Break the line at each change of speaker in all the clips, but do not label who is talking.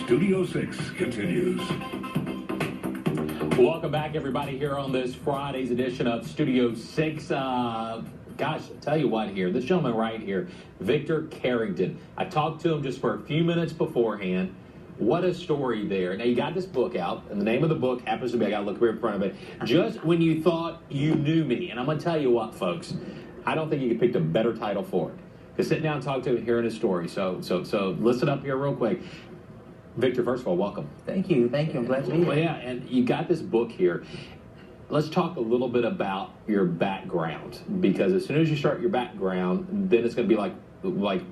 Studio 6 continues.
Welcome back, everybody, here on this Friday's edition of Studio 6. Gosh, I'll tell you what here, this gentleman right here, Victor Carrington. I talked to him just for a few minutes beforehand. What a story there. Now, you got this book out, and the name of the book happens to be, I got to look here in front of it, Just When You Thought You Knew Me. And I'm going to tell you what, folks, I don't think you could pick a better title for it. To sit down and talk to him, hearing his story. So listen up here real quick. Victor, first of all, welcome.
Thank you. I'm glad to be here.
Well, yeah, and you got this book here. Let's talk a little bit about your background, because as soon as you start your background, then it's going to be like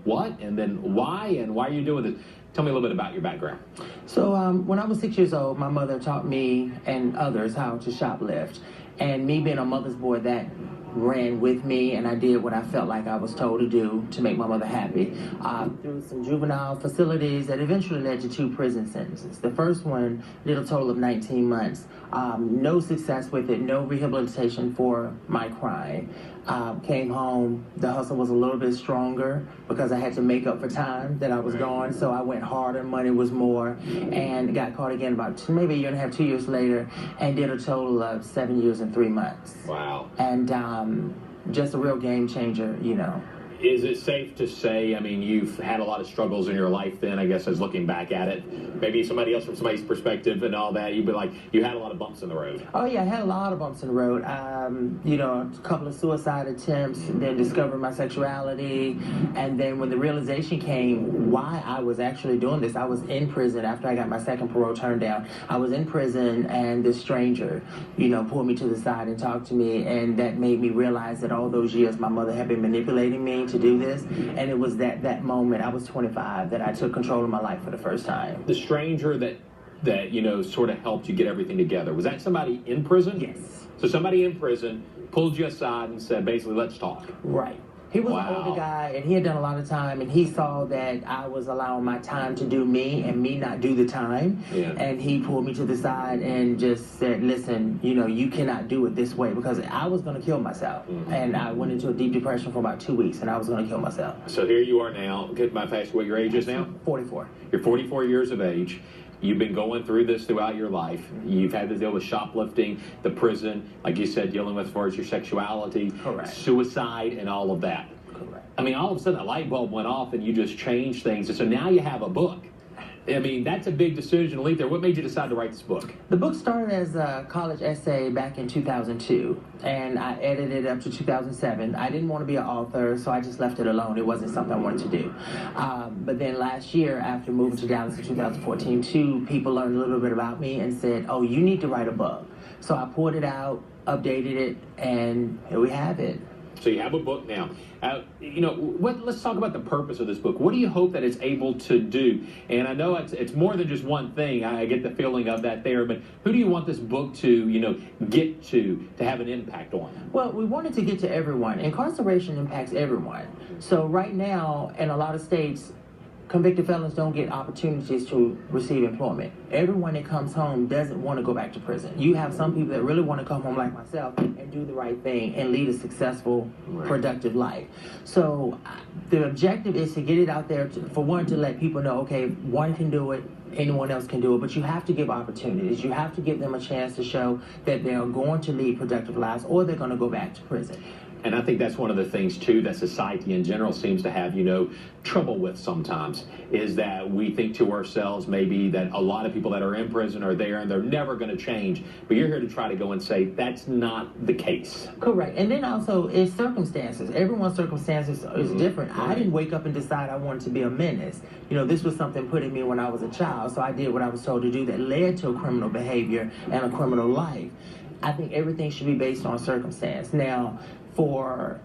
what, and then why, and why are you doing this? Tell me a little bit about your background.
So when I was 6 years old, my mother taught me and others how to shoplift. And me being a mother's boy, that ran with me, and I did what I felt like I was told to do to make my mother happy. Through some juvenile facilities that eventually led to 2 prison sentences. The first one did a total of 19 months. No success with it, no rehabilitation for my crime. Came home, the hustle was a little bit stronger because I had to make up for time that I was gone, so I went harder, money was more, and got caught again about maybe a year and a half, 2 years later, and did a total of 7 years and 3 months.
Wow.
And just a real game changer, you know.
Is it safe to say, I mean, you've had a lot of struggles in your life then, I guess, as looking back at it? Maybe somebody else from somebody's perspective and all that, you'd be like, you had a lot of bumps in the road.
Oh, yeah, I had a lot of bumps in the road. You know, a couple of suicide attempts, then discovered my sexuality. And then when the realization came why I was actually doing this, I was in prison after I got my second parole turned down. I was in prison, and this stranger, you know, pulled me to the side and talked to me. And that made me realize that all those years my mother had been manipulating me to do this, and it was that moment, I was 25, that I took control of my life for the first time.
The stranger that you know sort of helped you get everything together, was that somebody in prison?
Yes.
So somebody in prison pulled you aside and said, basically, let's talk.
Right. He was an older guy, and he had done a lot of time, and he saw that I was allowing my time to do me and me not do the time.
Yeah.
And he pulled me to the side and just said, listen, you know, you cannot do it this way, because I was going to kill myself. Mm-hmm. And I went into a deep depression for about 2 weeks, and I was going to kill myself.
So here you are now. Get my fast, what your age is now?
44.
You're 44 years of age. You've been going through this throughout your life. You've had to deal with shoplifting, the prison, like you said, dealing with as far as your sexuality,
correct,
suicide, and all of that.
Correct.
I mean, all of a sudden, a light bulb went off, and you just changed things. And so now you have a book. I mean, that's a big decision to leave there. What made you decide to write this book?
The book started as a college essay back in 2002, and I edited it up to 2007. I didn't want to be an author, so I just left it alone. It wasn't something I wanted to do. But then last year, after moving to Dallas in 2014, 2 people learned a little bit about me and said, oh, you need to write a book. So I pulled it out, updated it, and here we have it.
So you have a book now. You know, let's talk about the purpose of this book. What do you hope that it's able to do? And I know it's more than just one thing. I get the feeling of that there. But who do you want this book to, you know, get to have an impact on?
Well, we wanted to get to everyone. Incarceration impacts everyone. So right now, in a lot of states, convicted felons don't get opportunities to receive employment. Everyone that comes home doesn't want to go back to prison. You have some people that really want to come home like myself and do the right thing and lead a successful, productive life. So the objective is to get it out there, for one, to let people know, okay, one can do it, anyone else can do it, but you have to give opportunities. You have to give them a chance to show that they are going to lead productive lives, or they're going to go back to prison.
And I think that's one of the things, too, that society in general seems to have, you know, trouble with sometimes, is that we think to ourselves maybe that a lot of people that are in prison are there and they're never going to change. But you're here to try to go and say that's not the case.
Correct. And then also, it's circumstances. Everyone's circumstances is different. I didn't wake up and decide I wanted to be a menace. You know, this was something put in me when I was a child, so I did what I was told to do that led to a criminal behavior and a criminal life. I think everything should be based on circumstance. Now, for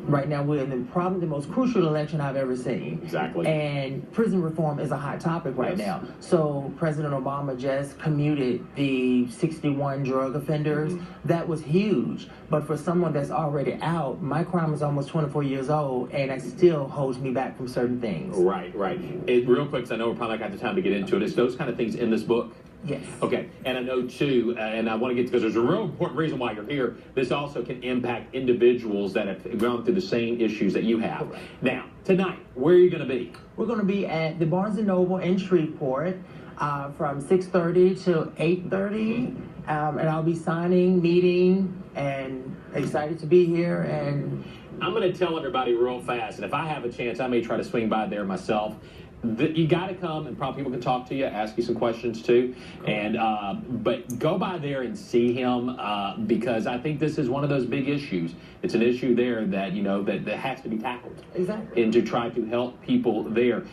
right now, we're in probably the most crucial election I've ever seen.
Exactly.
And prison reform is a hot topic right now. So President Obama just commuted the 61 drug offenders. That was huge. But for someone that's already out, my crime is almost 24 years old, and it still holds me back from certain things.
Right. Real quick, because I know we're probably not got the time to get into it, is those kind of things in this book?
Yes.
Okay, and I know too, and I want to get to, because there's a real important reason why you're here, this also can impact individuals that have gone through the same issues that you have. Now, tonight, where are you going to be?
We're going to be at the Barnes & Noble in Shreveport from 6:30 to 8:30, and I'll be signing, meeting, and excited to be here. And
I'm going to tell everybody real fast, and if I have a chance, I may try to swing by there myself. You got to come, and probably people can talk to you, ask you some questions too. And but go by there and see him because I think this is one of those big issues. It's an issue there that that has to be tackled.
Exactly.
And to try to help people there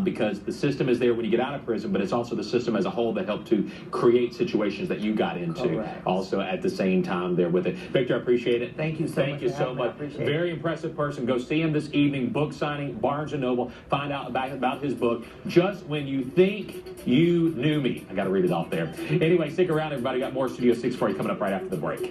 because the system is there when you get out of prison, but it's also the system as a whole that helped to create situations that you got into.
Correct.
Also at the same time there with it. Victor, I appreciate it.
Thank you so much.
Thank you so much. Very impressive person. Go see him this evening. Book signing, Barnes & Noble. Find out about his book, Just When You Think You Knew Me. I got to read it off there. Anyway, stick around, everybody. Got more Studio 6 for you coming up right after the break.